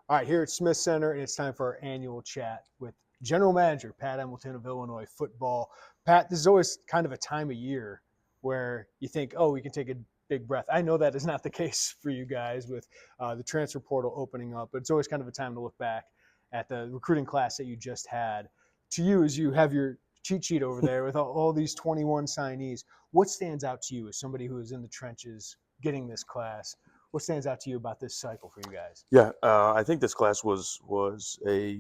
All right, here at Smith Center, and it's time for our annual chat with General Manager Pat Embleton of Illinois football. Pat, this is always kind of a time of year where you think, oh, we can take a big breath. I know that is not the case for you guys with the transfer portal opening up, but it's always kind of a time to look back at the recruiting class that you just had. To you, as you have your cheat sheet over there with all these 21 signees, what stands out to you as somebody who is in the trenches getting this class? What stands out to you about this cycle for you guys? Yeah, I think this class was a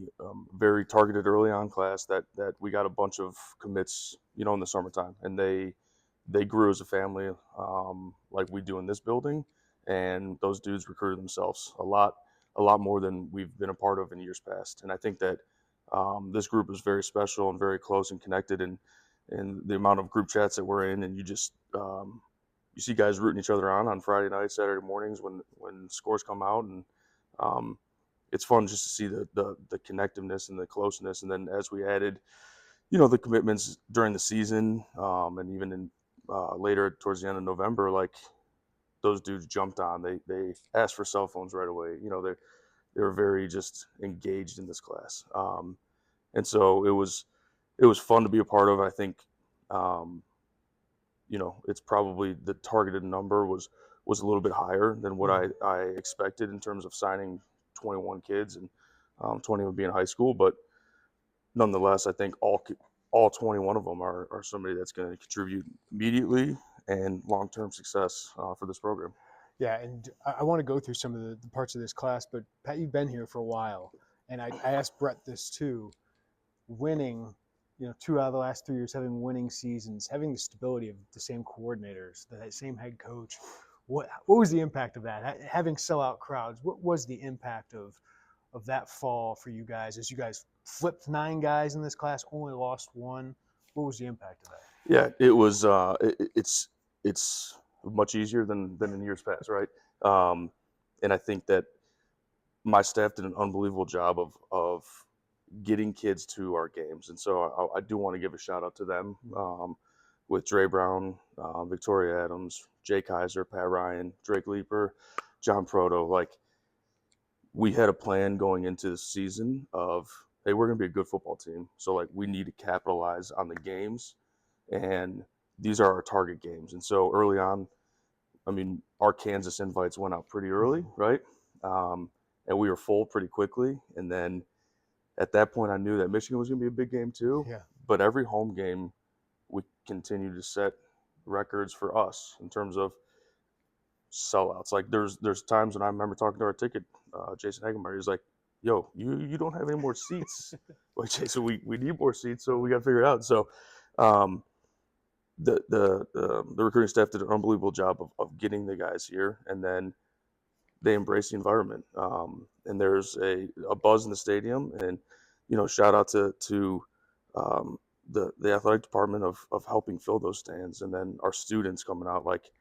very targeted early on class that we got a bunch of commits, in the summertime, and they grew as a family, like we do in this building, and those dudes recruited themselves a lot more than we've been a part of in years past, and I think that this group is very special and very close and connected, and the amount of group chats that we're in, and you just you see guys rooting each other on Friday nights, Saturday mornings when scores come out, and it's fun just to see the connectiveness and the closeness. And then as we added, the commitments during the season, and even in later towards the end of November, like those dudes jumped on. They asked for cell phones right away. They were very just engaged in this class, and so it was fun to be a part of. I think. It's probably the targeted number was a little bit higher than what I expected in terms of signing 21 kids, and 20 would be in high school. But nonetheless, I think all 21 of them are somebody that's going to contribute immediately and long-term success for this program. Yeah, and I want to go through some of the parts of this class, but Pat, you've been here for a while, and I asked Brett this too. Winning, 2 out of the last 3 years, having winning seasons, having the stability of the same coordinators, the same head coach. What was the impact of that? Having sellout crowds, what was the impact of that fall for you guys as you guys flipped 9 guys in this class, only lost 1? What was the impact of that? Yeah, it was. It's much easier than in years past, right? And I think that my staff did an unbelievable job of getting kids to our games, and so I do want to give a shout out to them, with Dre Brown, Victoria Adams, Jay Kaiser, Pat Ryan, Drake Leeper, John Proto. Like, we had a plan going into the season of, hey, we're going to be a good football team, so like we need to capitalize on the games, and these are our target games. And so early on, I mean, our Kansas invites went out pretty early, right? And we were full pretty quickly, and then at that point, I knew that Michigan was going to be a big game too. Yeah. But every home game, we continued to set records for us in terms of sellouts. Like there's times when I remember talking to our ticket, Jason Hagemeyer. He's like, "Yo, you don't have any more seats." Like, Jason, we need more seats, so we got to figure it out. So, the recruiting staff did an unbelievable job of getting the guys here, and then they embrace the environment. And there's a buzz in the stadium, and shout out to the athletic department of helping fill those stands, and then our students coming out. Like,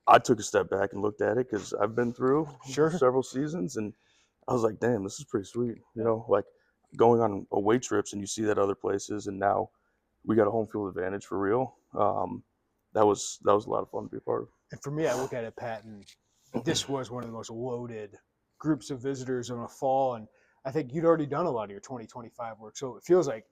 I took a step back and looked at it because I've been through several seasons, and I was like, damn, this is pretty sweet. Like going on away trips and you see that other places, and now we got a home field advantage for real. That was a lot of fun to be a part of. And for me, I look at it, Pat, and this was one of the most loaded groups of visitors in a fall. And I think you'd already done a lot of your 2025 work. So it feels like,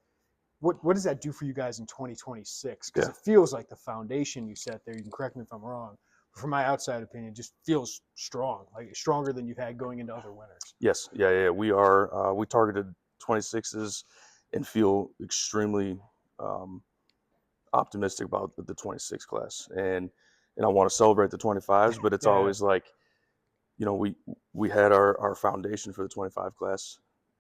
what does that do for you guys in 2026? Because it feels like the foundation you set there, you can correct me if I'm wrong, but from my outside opinion, just feels strong, like stronger than you've had going into other winters. Yes. Yeah. We are, we targeted 26s and feel extremely optimistic about the 26 class. And I want to celebrate the 25s, but it's always like, we had our foundation for the 25 class.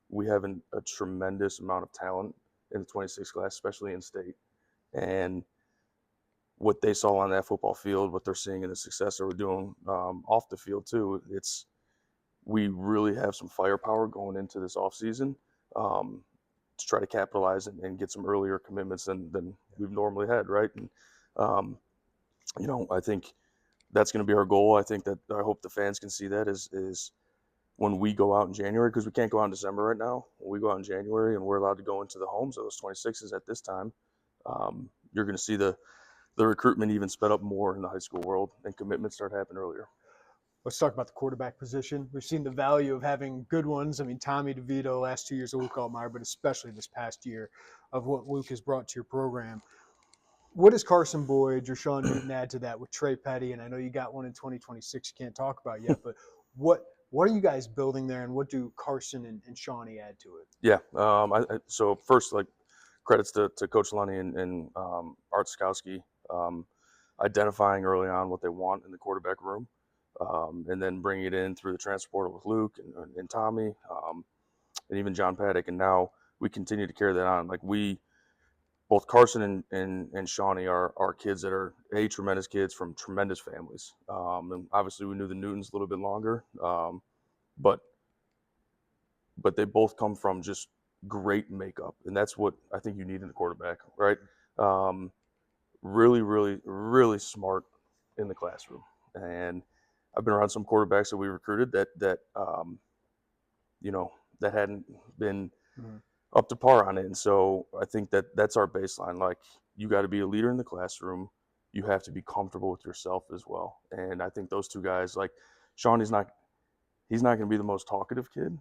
We have a tremendous amount of talent in the 26 class, especially in state. And what they saw on that football field, what they're seeing in the success that we're doing off the field too, we really have some firepower going into this offseason to try to capitalize and get some earlier commitments than we've normally had, right? And I think that's going to be our goal. I hope the fans can see that is when we go out in January, because we can't go out in December right now. When we go out in January and we're allowed to go into the homes of those 26s at this time, you're going to see the recruitment even sped up more in the high school world and commitments start happening earlier. let's talk about the quarterback position. We've seen the value of having good ones. I mean, Tommy DeVito last 2 years of Luke Altmaier, but especially this past year of what Luke has brought to your program. What does Carson Boyd or Sean Newton add to that with Trey Petty? And I know you got one in 2026 you can't talk about yet, but what are you guys building there, and what do Carson and Shawnee add to it? Yeah. So first, like, credits to Coach Lunny and Art Skowski, identifying early on what they want in the quarterback room, and then bringing it in through the transfer portal with Luke and Tommy, and even John Paddock. And now we continue to carry that on. Like, both Carson and Shawnee are kids that are tremendous kids from tremendous families. And obviously we knew the Newtons a little bit longer, but they both come from just great makeup, and that's what I think you need in a quarterback, right? Really, really, really smart in the classroom. And I've been around some quarterbacks that we recruited that hadn't been up to par on it. And so I think that's our baseline. Like, you got to be a leader in the classroom. You have to be comfortable with yourself as well. And I think those two guys, like, Sean, he's not going to be the most talkative kid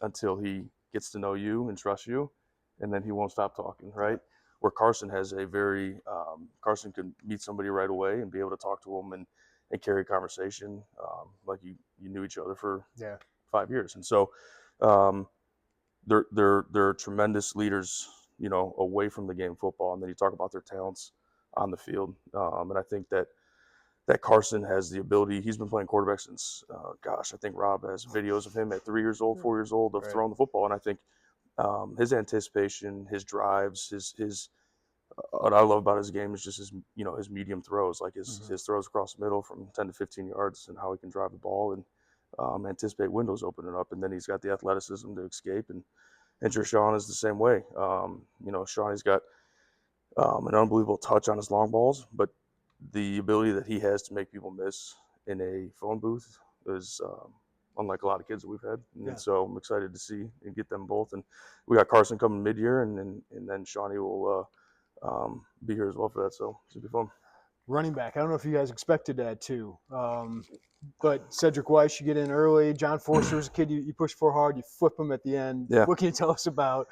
until he gets to know you and trust you, and then he won't stop talking, right? Where Carson has a very Carson can meet somebody right away and be able to talk to them and carry a conversation like you knew each other for 5 years. And so they're tremendous leaders, away from the game of football. And then you talk about their talents on the field. And I think that Carson has the ability. He's been playing quarterback since, I think Rob has videos of him at 3 years old, 4 years old of throwing the football. And I think his anticipation, his drives, his what I love about his game is just his medium throws, like his throws across the middle from 10 to 15 yards, and how he can drive the ball and anticipate windows opening up. And then he's got the athleticism to escape. And Sean is the same way. Sean's got an unbelievable touch on his long balls, but the ability that he has to make people miss in a phone booth is unlike a lot of kids that we've had. And so I'm excited to see and get them both. And we got Carson coming mid-year, and then Shawnee will be here as well for that. So it should be fun. Running back, I don't know if you guys expected that too. But Cedric Weiss, you get in early. John Forster was a kid you push for hard, you flip him at the end. Yeah. What can you tell us about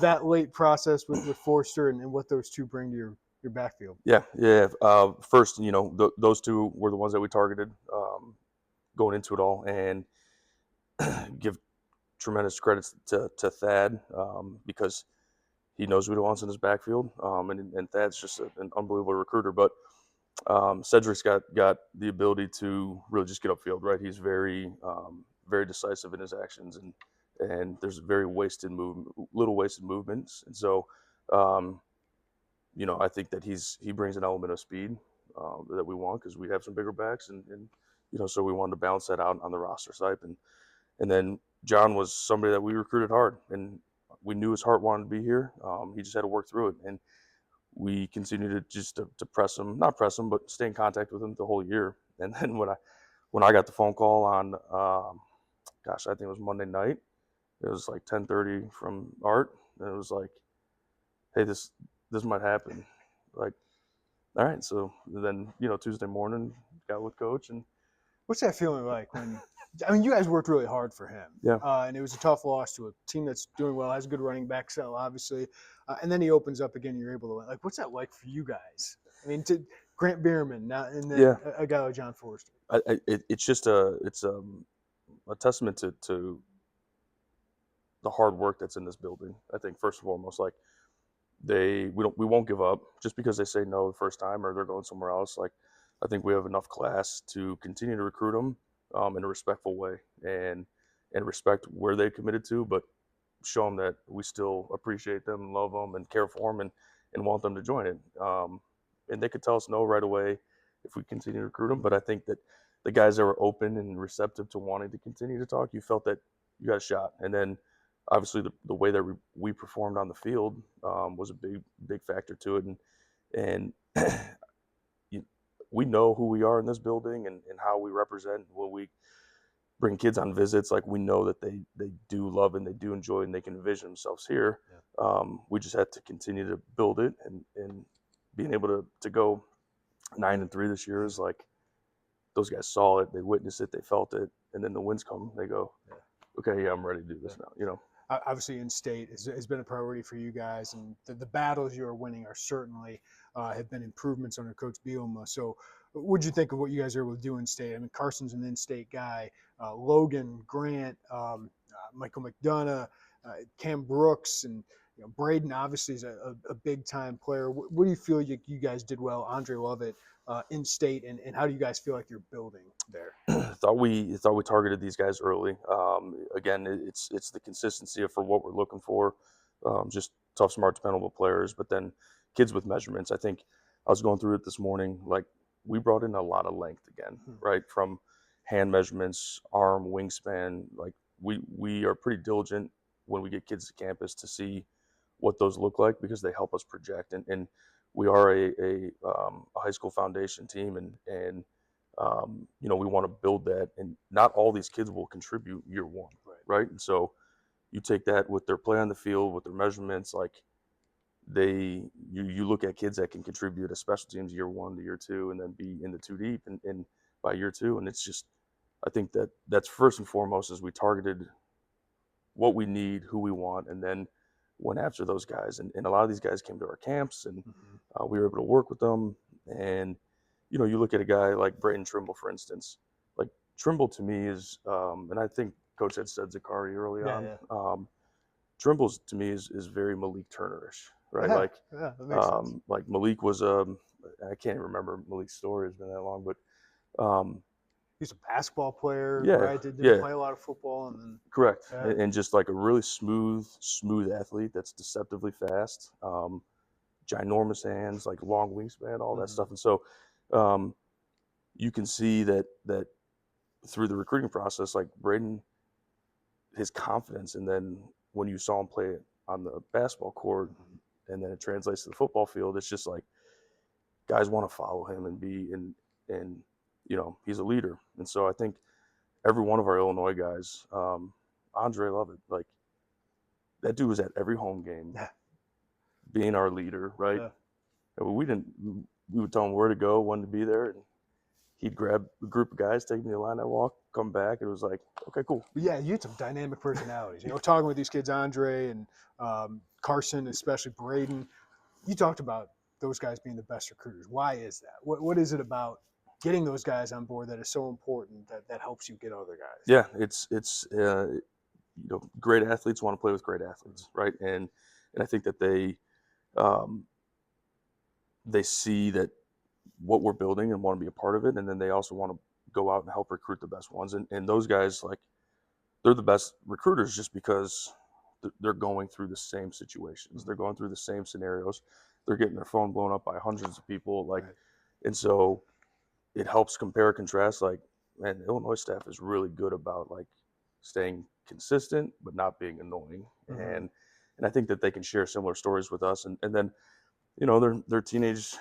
that late process with Forster and what those two bring to your backfield? Yeah. First, those two were the ones that we targeted going into it all, and give tremendous credits to Thad because he knows what he wants in his backfield, and Thad's just an unbelievable recruiter. But Cedric's got the ability to really just get upfield, right? He's very very decisive in his actions, and there's very little wasted movements, and so I think that he brings an element of speed that we want, because we have some bigger backs, and so we wanted to balance that out on the roster side. And then John was somebody that we recruited hard, and we knew his heart wanted to be here. He just had to work through it, and we continued to press him, not press him, but stay in contact with him the whole year. And then when I got the phone call on, I think it was Monday night, it was like 10:30 from Art, and it was like, hey, this might happen. Like, all right. So then, Tuesday morning, got with Coach. And what's that feeling like when? I mean, you guys worked really hard for him. Yeah. And it was a tough loss to a team that's doing well, has a good running back cell, obviously. And then he opens up again, and you're able to win. Like, what's that like for you guys? I mean, to Grant Bierman, now, and then a guy like John Forster. It's just a testament to the hard work that's in this building. I think first and foremost, like, we won't give up just because they say no the first time or they're going somewhere else. Like, I think we have enough class to continue to recruit them in a respectful way and respect where they committed to, but show them that we still appreciate them, love them, and care for them, and want them to join it. And they could tell us no right away if we continue to recruit them. But I think that the guys that were open and receptive to wanting to continue to talk, you felt that you got a shot. And then obviously the way that we performed on the field was a big factor to it. And we know who we are in this building and how we represent when we bring kids on visits. Like, we know that they do love and they do enjoy and they can envision themselves here. Yeah. We just had to continue to build it, and being able to go 9-3 this year is like, those guys saw it, they witnessed it, they felt it, and then the wins come, they go, okay, yeah, I'm ready to do this now. Obviously, in-state has been a priority for you guys, and the battles you are winning are certainly have been improvements under Coach Bielema. So, what'd you think of what you guys are able to do in-state? I mean, Carson's an in-state guy. Logan, Grant, Michael McDonough, Cam Brooks, and Braden obviously is a big-time player. What do you feel you guys did well? Andre Lovett in-state, and how do you guys feel like you're building there? thought we targeted these guys early. Again, it's the consistency for what we're looking for. Just tough, smart, dependable players, but then kids with measurements. I think I was going through it this morning. Like, we brought in a lot of length again, right? From hand measurements, arm, wingspan. Like, we are pretty diligent when we get kids to campus to see what those look like, because they help us project. And we are a high school foundation team, and we want to build that, and not all these kids will contribute year one, right? And so you take that with their play on the field, with their measurements, like you look at kids that can contribute as special teams year 1 to year 2, and then be in the 2 deep and by year 2. And it's just, I think that's first and foremost, is we targeted what we need, who we want, and then went after those guys. And a lot of these guys came to our camps, and we were able to work with them. And you look at a guy like Braden Trimble, for instance. Like, Trimble to me is, and I think Coach had said Zakari early on. Yeah. Trimble's to me is very Malik Turner-ish, right? That makes sense. Like Malik was, I can't remember Malik's story, it's been that long, but he's a basketball player, yeah, right? Didn't play a lot of football, and then correct, and just like a really smooth athlete that's deceptively fast, ginormous hands, like long wingspan, all that stuff. And so you can see that through the recruiting process, like Braden, his confidence, and then when you saw him play on the basketball court, and then it translates to the football field, it's just like guys want to follow him and be and he's a leader. And so I think every one of our Illinois guys, Andre Lovett, like, that dude was at every home game, being our leader, right? We would tell him where to go, when to be there, and he'd grab a group of guys, take me to the line, I walk, come back. It was like, okay, cool. Yeah, you had some dynamic personalities. Talking with these kids, Andre and Carson, especially Braden, you talked about those guys being the best recruiters. Why is that? What is it about getting those guys on board that is so important that helps you get other guys? Yeah, it's great athletes want to play with great athletes, right? And I think that they see that what we're building and want to be a part of it, and then they also want to go out and help recruit the best ones. And those guys, like, they're the best recruiters just because they're going through the same situations. They're going through the same scenarios. They're getting their phone blown up by hundreds of people, like, and so it helps compare and contrast. Like, man, the Illinois staff is really good about, like, staying consistent but not being annoying. And I think that they can share similar stories with us. And then they're teenage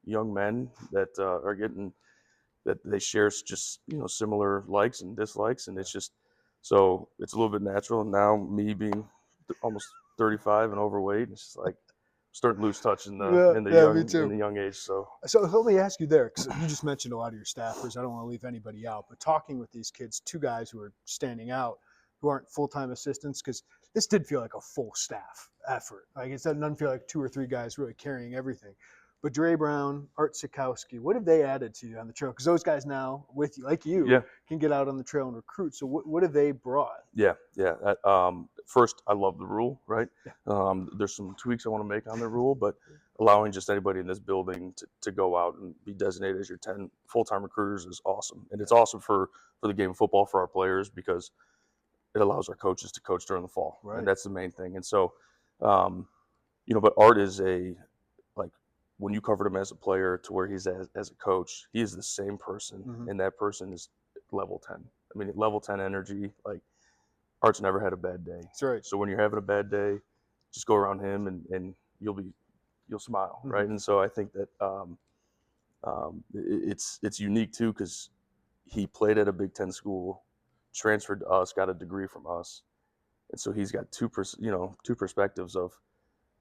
young men that are getting that they share just similar likes and dislikes, and it's just, so it's a little bit natural. And now, me being almost 35 and overweight, it's just like starting to lose touch in the young age. So let me ask you there, because you just mentioned a lot of your staffers. I don't want to leave anybody out, but talking with these kids, 2 guys who are standing out, who aren't full-time assistants, because this did feel like a full staff effort. Like, it doesn't feel like 2 or 3 guys really carrying everything. But Dre Brown, Art Sikowski, what have they added to you on the trail? Because those guys now, with you, like you, can get out on the trail and recruit. So what have they brought? Yeah. First, I love the rule, right? There's some tweaks I want to make on the rule, but allowing just anybody in this building to go out and be designated as your 10 full-time recruiters is awesome. And it's awesome for the game of football, for our players, because it allows our coaches to coach during the fall. Right. And that's the main thing. And so, but Art is when you covered him as a player to where he's as a coach, he is the same person, and that person is level 10. I mean, level 10 energy. Like, Art's never had a bad day. That's right. So when you're having a bad day, just go around him and you'll smile, right? And so I think that it's unique too, because he played at a Big Ten school, transferred to us, got a degree from us, and so he's got two perspectives of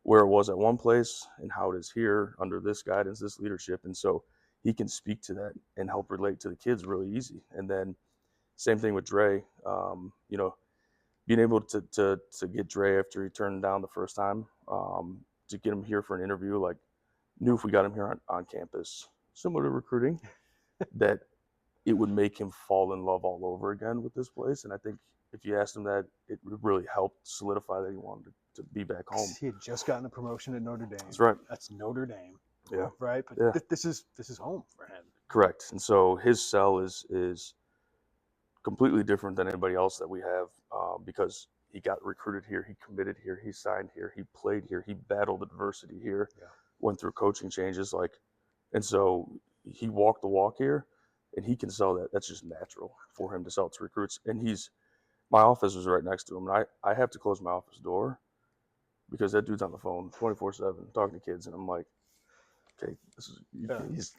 where it was at one place and how it is here under this guidance, this leadership. And so he can speak to that and help relate to the kids really easy. And then same thing with Dre. Being able to get Dre after he turned down the first time, to get him here for an interview, like knew if we got him here on campus, similar to recruiting, that it would make him fall in love all over again with this place. And I think if you asked him that, it really helped solidify that he wanted to be back home. He had just gotten a promotion at Notre Dame. That's right. That's Notre Dame. Yeah. Right. But yeah. This is home for him. Correct. And so his sell is completely different than anybody else that we have, because he got recruited here, he committed here, he signed here, he played here, he battled adversity here, went through coaching changes, and so he walked the walk here, and he can sell that. That's just natural for him to sell to recruits. And my office is right next to him, and I have to close my office door because that dude's on the phone 24/7 talking to kids, and I'm like, okay, he's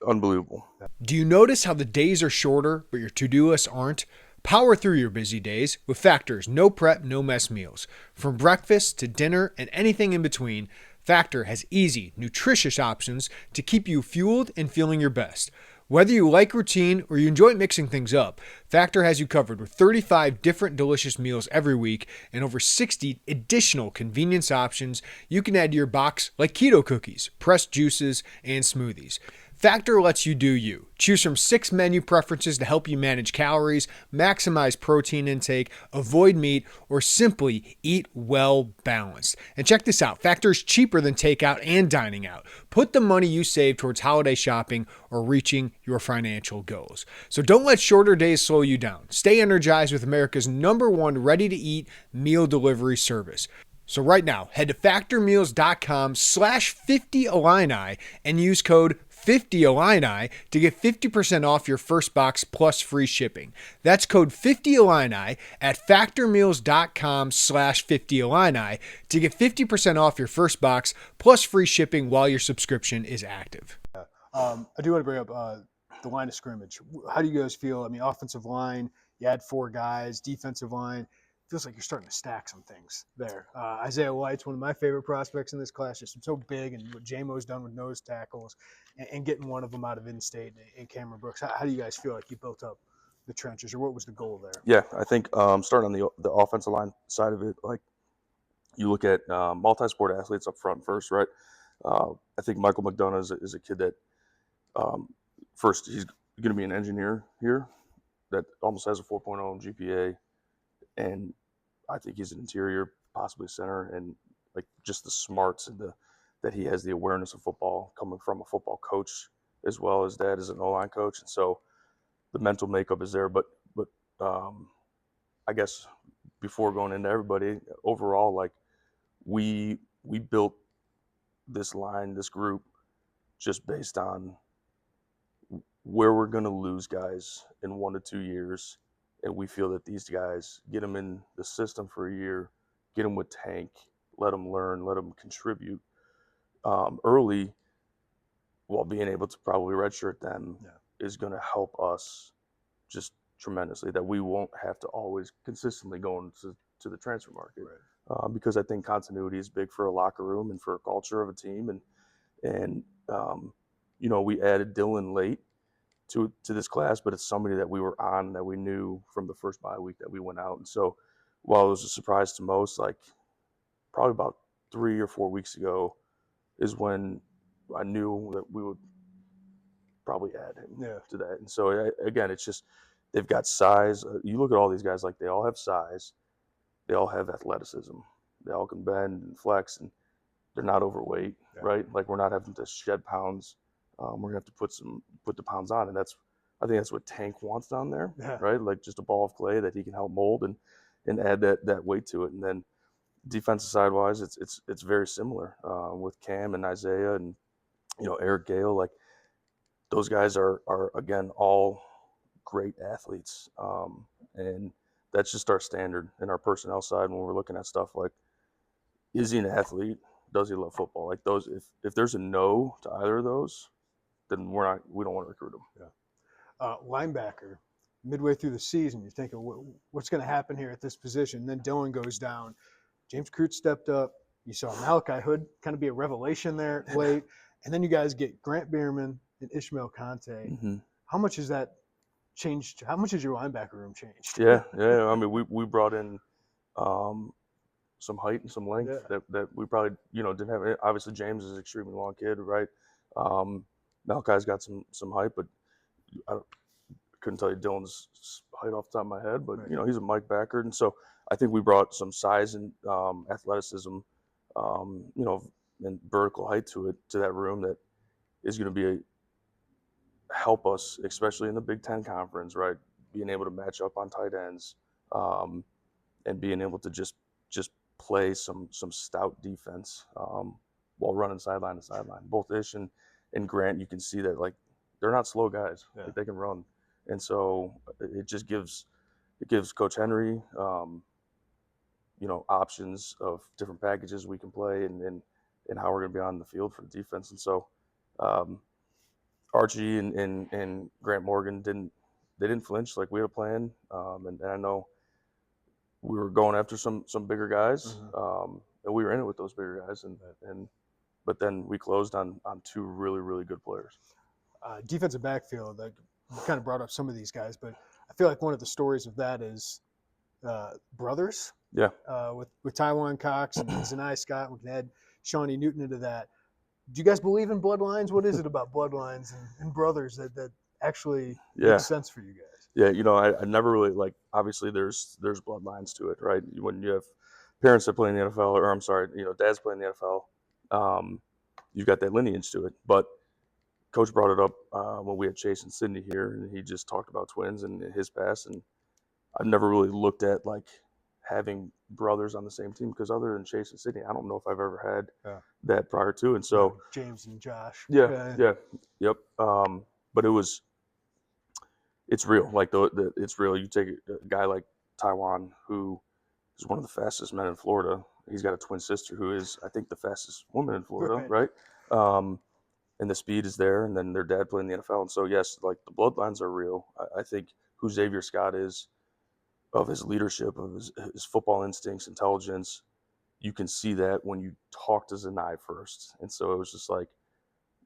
unbelievable. Do you notice how the days are shorter, but your to-do lists aren't? Power through your busy days with Factor's no prep, no mess meals. From breakfast to dinner and anything in between, Factor has easy, nutritious options to keep you fueled and feeling your best. Whether you like routine or you enjoy mixing things up, Factor has you covered with 35 different delicious meals every week and over 60 additional convenience options you can add to your box, like keto cookies, pressed juices, and smoothies. Factor lets you do you. Choose from 6 menu preferences to help you manage calories, maximize protein intake, avoid meat, or simply eat well balanced. And check this out. Factor is cheaper than takeout and dining out. Put the money you save towards holiday shopping or reaching your financial goals. So don't let shorter days slow you down. Stay energized with America's #1 ready-to-eat meal delivery service. So right now, head to factormeals.com/50Illini and use code 50Illini to get 50% off your first box plus free shipping. That's code 50Illini at factormeals.com/50Illini to get 50% off your first box plus free shipping while your subscription is active. I do want to bring up the line of scrimmage. How do you guys feel? I mean, offensive line, you had 4 guys, defensive line. Feels like you're starting to stack some things there. Isaiah White's one of my favorite prospects in this class, just so big, and what JMO's done with nose tackles and getting one of them out of in-state and Cameron Brooks. How do you guys feel like you built up the trenches, or what was the goal there? Yeah, I think starting on the offensive line side of it, like you look at multi-sport athletes up front first, right? I think Michael McDonough is a kid that first he's going to be an engineer here that almost has a 4.0 GPA. And I think he's an interior, possibly center, and like just the smarts and that he has the awareness of football coming from a football coach as well as dad is an O-line coach. And so the mental makeup is there. But I guess before going into everybody, overall, like we built this line, this group, just based on where we're going to lose guys in 1 to 2 years. And we feel that these guys, get them in the system for a year, get them with Tank, let them learn, let them contribute early, while being able to probably redshirt them is going to help us just tremendously, that we won't have to always consistently go into the transfer market. Right. Because I think continuity is big for a locker room and for a culture of a team. And we added Dylan late to this class, but it's somebody that we were on, that we knew from the first bye week that we went out. And so while it was a surprise to most, like probably about 3 or 4 weeks ago is when I knew that we would probably add him to that. And so again, it's just, they've got size. You look at all these guys, like they all have size, they all have athleticism, they all can bend and flex, and they're not overweight, right? Like we're not having to shed pounds. We're gonna have to put the pounds on, and I think that's what Tank wants down there, right? Like just a ball of clay that he can help mold and add that weight to it. And then defensive side wise, it's very similar with Cam and Isaiah and Eric Gale. Like those guys are again all great athletes, and that's just our standard in our personnel side when we're looking at stuff like, is he an athlete? Does he love football? Like those, if there's a no to either of those, then we don't want to recruit him. Linebacker, midway through the season, you're thinking, what's going to happen here at this position? And then Dylan goes down. James Crute stepped up. You saw Malachi Hood kind of be a revelation there late. And then you guys get Grant Bierman and Ishmael Conte. Mm-hmm. How much has that changed? How much has your linebacker room changed? Yeah. I mean, we brought in some height and some length Yeah. that we probably didn't have. Obviously, James is an extremely long kid, right? Malachi's got some height, but I couldn't tell you Dylan's height off the top of my head. But Right. he's a Mike Backard, and so I think we brought some size and athleticism, and vertical height to that room that is going to help us, especially in the Big Ten Conference, right? Being able to match up on tight ends, and being able to just play some stout defense while running sideline to sideline. Both Ish and Grant, you can see that like they're not slow guys. Yeah. Like, they can run, and so it just gives Coach Henry options of different packages we can play and how we're going to be on the field for the defense. And so Archie and Grant Morgan didn't flinch. Like, we had a plan, and I know we were going after some bigger guys, and we were in it with those bigger guys, but then we closed on two really, really good players. Defensive backfield, like, you kind of brought up some of these guys, but I feel like one of the stories of that is brothers. Yeah. With Taiwan Cox and Zanai Scott. We can add Shawnee Newton into that. Do you guys believe in bloodlines? What is it about bloodlines and brothers that actually makes sense for you guys? Yeah, I never really, like, obviously there's bloodlines to it, right? When you have parents that play in the NFL, or I'm sorry, dads play in the NFL, you've got that lineage to it. But Coach brought it up when we had Chase and Sydney here, and he just talked about twins and his past, and I've never really looked at like having brothers on the same team, because other than Chase and Sydney, I don't know if I've ever had that prior to. And so James and Josh. Yep. But it's real. Like, it's real. You take a guy like Taiwan, who is one of the fastest men in Florida. He's got a twin sister who is, I think, the fastest woman in Florida, right? And the speed is there, and then their dad played in the NFL. And so, yes, like, the bloodlines are real. I think who Xavier Scott is, of his leadership, of his football instincts, intelligence, you can see that when you talk to Zanai first. And so it was just like,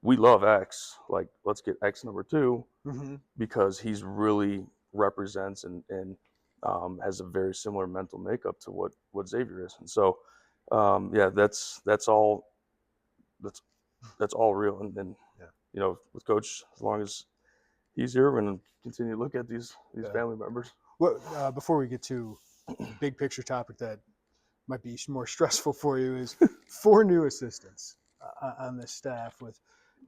we love X, like, let's get X number 2, because he's really represents and has a very similar mental makeup to what Xavier is. And so that's all real. And with Coach, as long as he's here, we're going to continue to look at these family members. Well, before we get to the big picture topic that might be more stressful for you, is 4 new assistants on this staff, with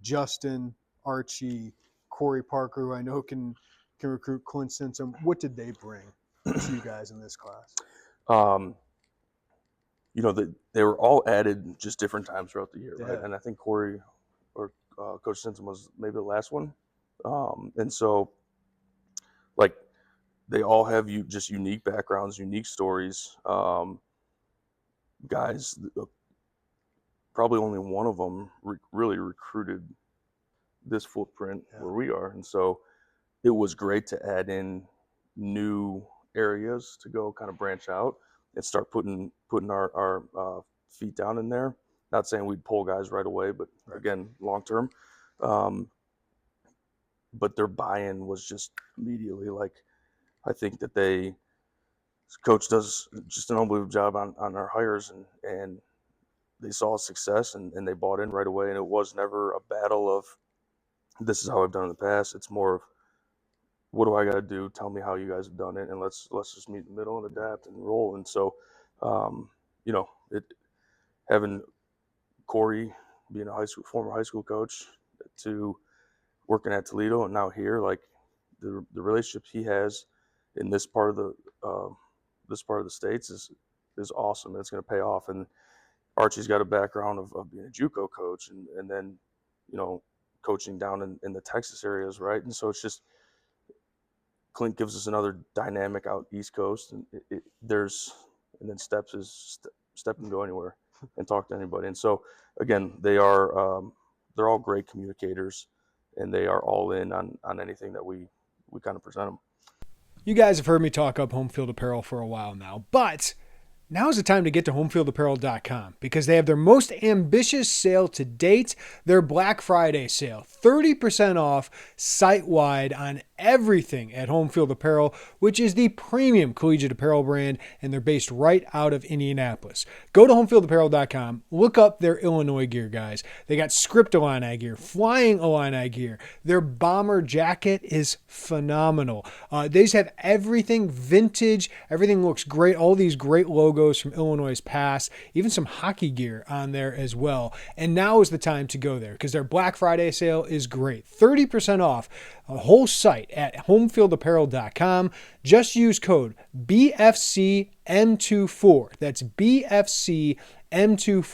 Justin, Archie, Corey Parker, who I know can recruit Clint Simpson. What did they bring to you guys in this class? They were all added just different times throughout the year, right? Yeah. And I think Corey or Coach Simpson was maybe the last one. And so, like, they all have just unique backgrounds, unique stories. Guys, probably only one of them really recruited this footprint where we are. And so it was great to add in new areas to go kind of branch out and start putting our feet down in there. Not saying we'd pull guys right away, but again, long term. But their buy-in was just immediately, like, I think that Coach does just an unbelievable job on our hires, and they saw success and they bought in right away. And it was never a battle of, this is how I've done in the past. It's more of, what do I got to do? Tell me how you guys have done it, and let's just meet in the middle and adapt and roll. And so, having Corey being a former high school coach, to working at Toledo and now here, like, the relationships he has in this part of the states is awesome, and it's going to pay off. And Archie's got a background of being a JUCO coach and then coaching down in the Texas areas, right? And so it's just, Clint gives us another dynamic out East Coast, and then Step can go anywhere and talk to anybody. And so again, they're all great communicators, and they are all in on anything that we kind of present them. You guys have heard me talk up Home Field Apparel for a while now, but Now's the time to get to homefieldapparel.com because they have their most ambitious sale to date, their Black Friday sale. 30% off site-wide on everything at Homefield Apparel, which is the premium collegiate apparel brand, and they're based right out of Indianapolis. Go to homefieldapparel.com, look up their Illinois gear, guys. They got script Illini gear, flying Illini gear. Their bomber jacket is phenomenal. They just have everything vintage. Everything looks great. All these great logos from Illinois' past, even some hockey gear on there as well. And now is the time to go there because their Black Friday sale is great. 30% off a whole site at homefieldapparel.com. Just use code BFCM24. That's BFCM24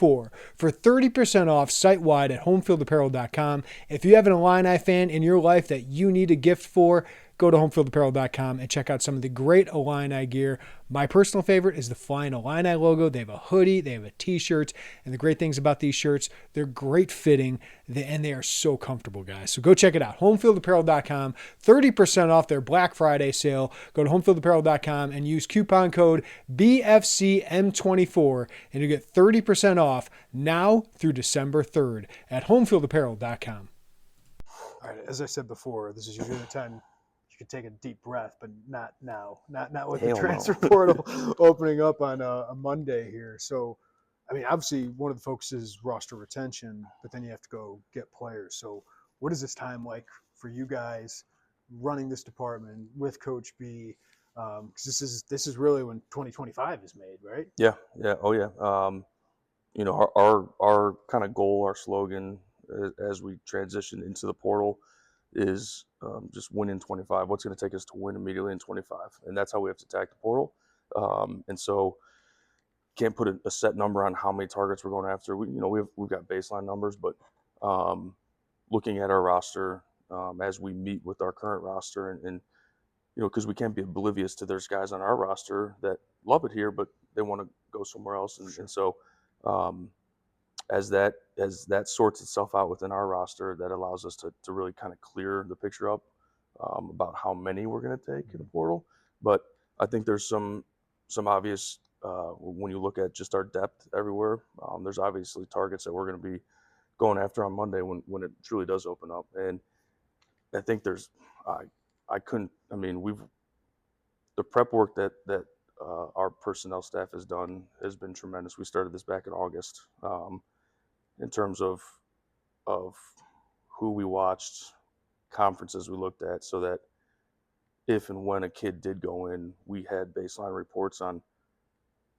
for 30% off site-wide at homefieldapparel.com. If you have an Illini fan in your life that you need a gift for, go to homefieldapparel.com and check out some of the great Illini gear. My personal favorite is the Flying Illini logo. They have a hoodie, they have a t-shirt, and the great things about these shirts, they're great fitting, and they are so comfortable, guys. So go check it out. Homefieldapparel.com, 30% off their Black Friday sale. Go to homefieldapparel.com and use coupon code BFCM24, and you get 30% off now through December 3rd at homefieldapparel.com. All right, as I said before, this is usually the time you can take a deep breath, but not now. Not with the transfer portal opening up on a Monday here. So, I mean, obviously one of the focuses is roster retention, but then you have to go get players. So what is this time like for you guys running this department with Coach B? Because this is really when 2025 is made, right? Yeah. Oh, yeah. You know, our kind of goal, our slogan as we transition into the portal is just win in 25. What's going to take us to win immediately in 25? And that's how we have to attack the portal. And so can't put a set number on how many targets we're going after. We've got baseline numbers, but looking at our roster as we meet with our current roster and because we can't be oblivious to there's guys on our roster that love it here, but they want to go somewhere else. And so as that sorts itself out within our roster, that allows us to really kind of clear the picture up about how many we're going to take in the portal. But I think there's some obvious, when you look at just our depth everywhere, there's obviously targets that we're going to be going after on Monday when it truly does open up. And I think the prep work that our personnel staff has done has been tremendous. We started this back in August in terms of who we watched, conferences we looked at, so that if and when a kid did go in, we had baseline reports on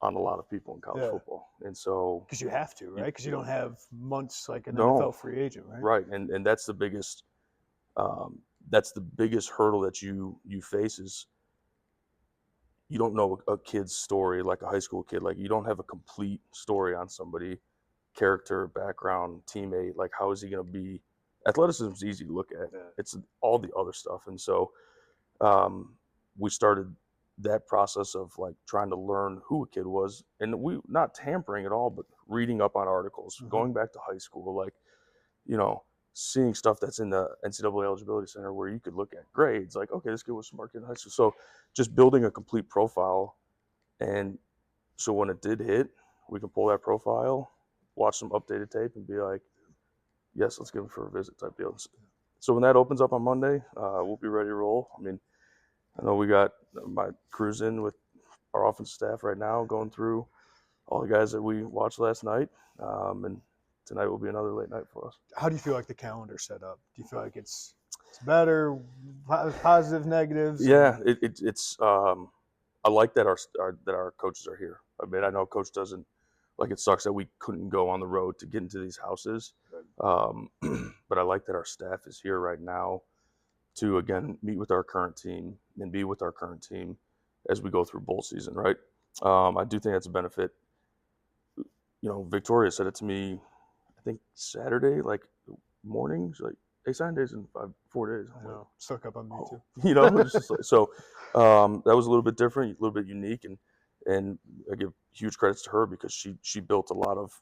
a lot of people in college football. And so because you have to, right? Because you don't have months like an NFL free agent, right? Right, and that's the biggest hurdle that you face is you don't know a kid's story, like a high school kid. Like, you don't have a complete story on somebody, character, background, teammate. Like, how is he going to be? Athleticism is easy to look at. Yeah. It's all the other stuff. And so we started that process of like trying to learn who a kid was, and we not tampering at all, but reading up on articles, going back to high school, like, seeing stuff that's in the NCAA eligibility center where you could look at grades, like, okay, this kid was smart in high school. So just building a complete profile. And so when it did hit, we can pull that profile, watch some updated tape, and be like, yes, let's give him for a visit type deal. So when that opens up on Monday, we'll be ready to roll. I mean, I know we got my crews in with our offensive staff right now, going through all the guys that we watched last night. And tonight will be another late night for us. How do you feel like the calendar's set up? Do you feel like it's better, positive, negatives? Yeah, it's. I like that our coaches are here. I mean, I know Coach doesn't like. It sucks that we couldn't go on the road to get into these houses, but I like that our staff is here right now to again meet with our current team and be with our current team as we go through bowl season. Right. I do think that's a benefit. Victoria said it to me, I think Saturday, like mornings, like they signed days in 4 days. I know, stuck up on me too. It's just like, so that was a little bit different, a little bit unique, and I give huge credits to her because she built a lot of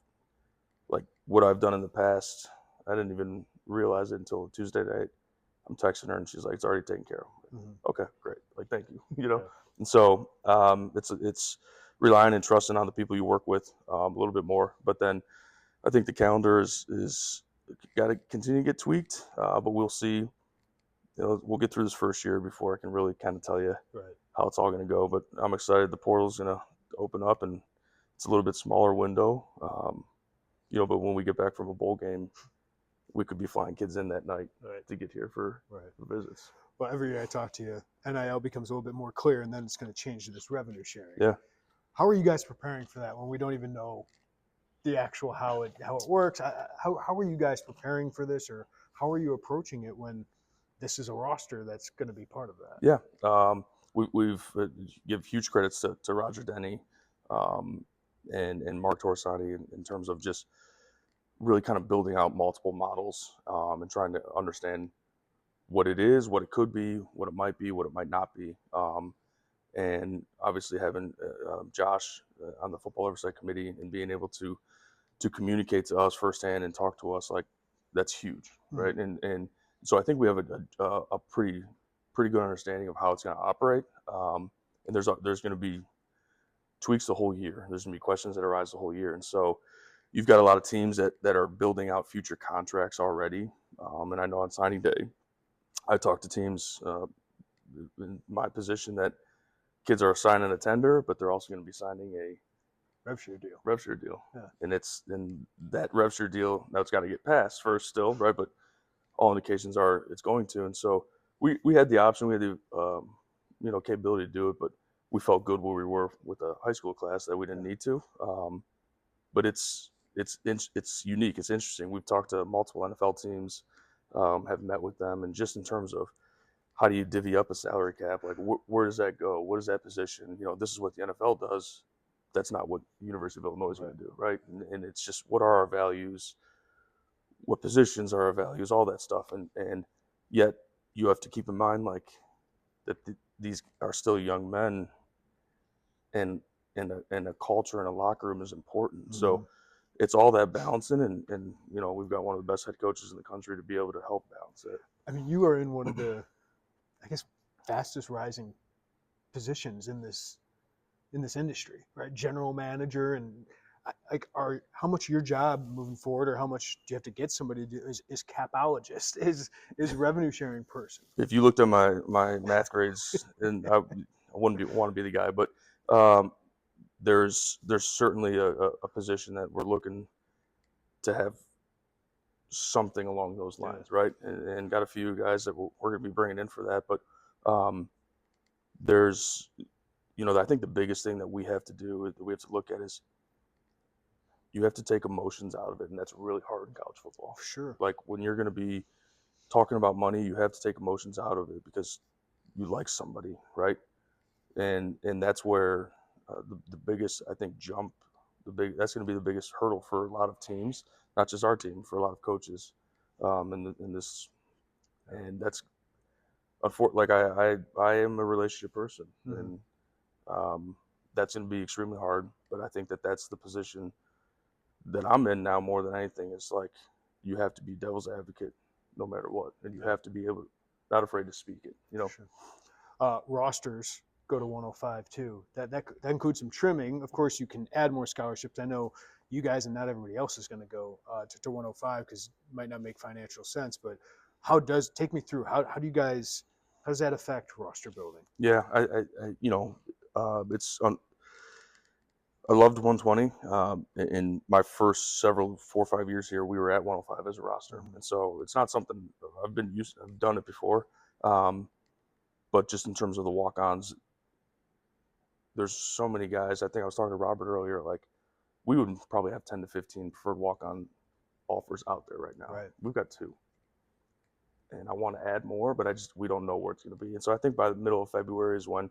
like what I've done in the past. I didn't even realize it until Tuesday night. I'm texting her and she's like, "It's already taken care of." Okay, great. Like, thank you. Yeah. And so it's relying and trusting on the people you work with a little bit more. But then I think the calendar is got to continue to get tweaked, but we'll see. We'll get through this first year before I can really kind of tell you how it's all going to go. But I'm excited. The portal's going to open up, and it's a little bit smaller window. But when we get back from a bowl game, we could be flying kids in that night to get here for visits. Well, every year I talk to you, NIL becomes a little bit more clear, and then it's going to change to this revenue sharing. Yeah. How are you guys preparing for that when we don't even know the actual how it works? How are you guys preparing for this, or how are you approaching it when this is a roster that's going to be part of that? Yeah. We've give huge credits to Roger Denny and Mark Torsani in terms of just really kind of building out multiple models and trying to understand what it is, what it could be, what it might not be. And obviously having Josh on the football oversight committee and being able to communicate to us firsthand and talk to us, like, that's huge, right? And so I think we have a pretty good understanding of how it's going to operate. And there's going to be tweaks the whole year. There's going to be questions that arise the whole year. And so you've got a lot of teams that are building out future contracts already. And I know on signing day, I talked to teams in my position that kids are signing a tender, but they're also going to be signing a rev share deal. Yeah. And that rev share deal, now it's got to get passed first still, right? But all indications are it's going to. And so we had the option, we had the capability to do it, but we felt good where we were with a high school class that we didn't need to. But it's unique. It's interesting. We've talked to multiple NFL teams, have met with them, and just in terms of how do you divvy up a salary cap? Like, where does that go? What is that position? This is what the NFL does. That's not what University of Illinois is going to do, right? And it's just, what are our values? What positions are our values? All that stuff. And yet you have to keep in mind, like, that these are still young men, and a culture and a locker room is important. Mm-hmm. So it's all that balancing, and we've got one of the best head coaches in the country to be able to help balance it. I mean, you are in one of the, I guess, fastest rising positions in this industry, right? General manager, and how much your job moving forward, or how much do you have to get somebody to do is capologist, is revenue sharing person? If you looked at my math grades, and I wouldn't want to be the guy, but there's certainly a position that we're looking to have something along those lines, right? And got a few guys that we're going to be bringing in for that. But there's, I think the biggest thing that we have to do, that we have to look at, is you have to take emotions out of it, and that's really hard in college football. Sure. Like, when you're going to be talking about money, you have to take emotions out of it because you like somebody, right? And that's where the biggest, I think, jump, that's going to be the biggest hurdle for a lot of teams, not just our team, for a lot of coaches, in this, and that's, like, I am a relationship person, and that's going to be extremely hard. But I think that's the position that I'm in now more than anything. It's like, you have to be devil's advocate no matter what, and you have to be not afraid to speak it. Sure. Rosters go to 105 too. That includes some trimming. Of course, you can add more scholarships. I know you guys and not everybody else is going to go to 105 because it might not make financial sense. But take me through how does that affect roster building? Yeah, I loved 120. In my first 4 or 5 years here, we were at 105 as a roster, and so it's not something I've done it before. But just in terms of the walk-ons, there's so many guys. I think I was talking to Robert earlier, like, we would probably have 10 to 15 preferred walk-on offers out there right now. Right. We've got 2. And I want to add more, but we don't know where it's going to be. And so I think by the middle of February is when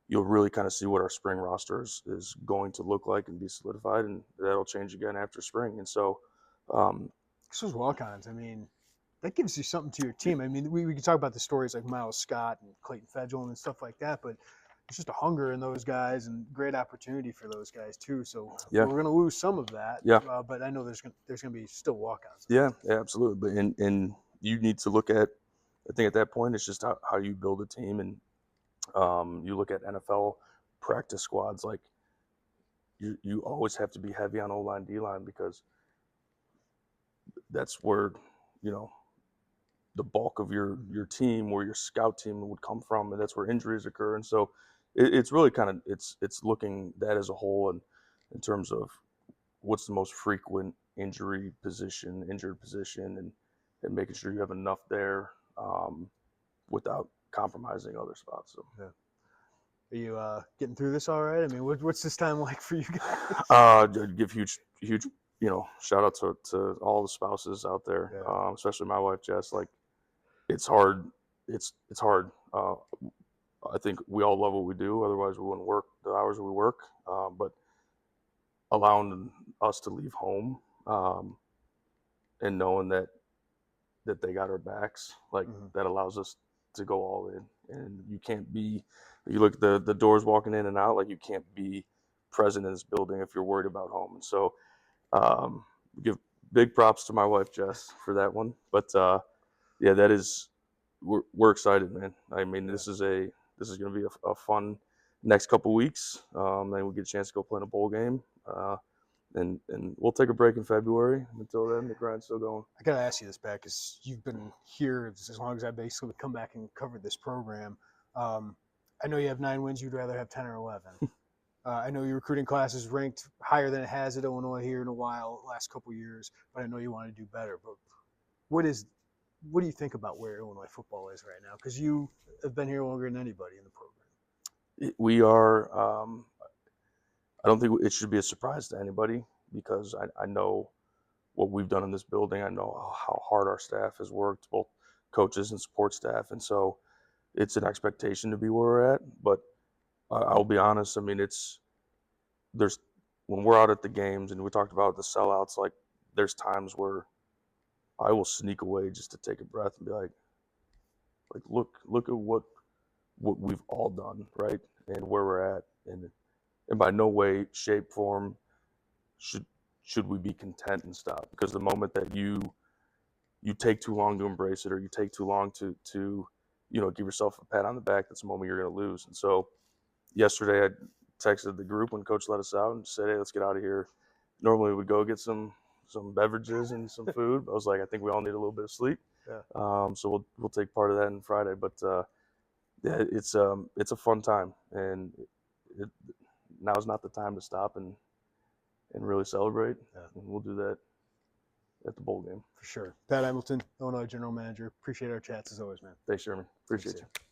you'll really kind of see what our spring roster is going to look like and be solidified, and that'll change again after spring. And so those walk-ons, I mean, that gives you something to your team. I mean, we can talk about the stories like Miles Scott and Clayton Fedgelin and stuff like that, but it's just a hunger in those guys and great opportunity for those guys too. So we're going to lose some of that, but I know there's going to be still walk-ons. Yeah, absolutely. But and you need to look at, I think at that point, it's just how you build a team, and you look at NFL practice squads. Like, you always have to be heavy on O-line, D-line, because that's where, you know, the bulk of your team or your scout team would come from, and that's where injuries occur. And so it's really kind of it's looking that as a whole, and in terms of what's the most frequent injured position, and making sure you have enough there without compromising other spots. So. Yeah. Are you getting through this all right? I mean, what's this time like for you guys? I'd give huge, shout out to all the spouses out there, Yeah. especially my wife Jess. Like, it's hard. It's hard. I think we all love what we do. Otherwise, we wouldn't work the hours we work. But allowing us to leave home and knowing that they got our backs, like that allows us to go all in. And you can't be. You look at the doors walking in and out. Like, you can't be present in this building if you're worried about home. And so, give big props to my wife Jess for that one. But yeah, that is. We're excited, man. I mean, this is going to be a fun next couple weeks. Then we'll get a chance to go play in a bowl game, and we'll take a break in February. Until then, the grind's still going. I gotta ask you this, Pat, because you've been here as long as I basically come back and covered this program. I know you have 9 wins. You'd rather have 10 or 11. I know your recruiting class is ranked higher than it has at Illinois here in a while, last couple years. But I know you want to do better. But what do you think about where Illinois football is right now? Because you have been here longer than anybody in the program. We are. I don't think it should be a surprise to anybody, because I know what we've done in this building. I know how hard our staff has worked, both coaches and support staff, and so it's an expectation to be where we're at. But I'll be honest. I mean, there's when we're out at the games, and we talked about the sellouts. Like, there's times where I will sneak away just to take a breath and be like look at what we've all done, right, and where we're at, and by no way, shape, form should we be content and stop. Because the moment that you take too long to embrace it, or you take too long to give yourself a pat on the back, that's the moment you're going to lose. And so yesterday I texted the group when Coach let us out and said, "Hey, let's get out of here." Normally we'd go get some beverages and some food. I was like, I think we all need a little bit of sleep. Yeah. So we'll take part of that on Friday. But yeah, it's a fun time, and now's not the time to stop and really celebrate. Yeah. And we'll do that at the bowl game. For sure. Pat Embleton, Illinois General Manager. Appreciate our chats as always, man. Thanks, Sherman. Appreciate you.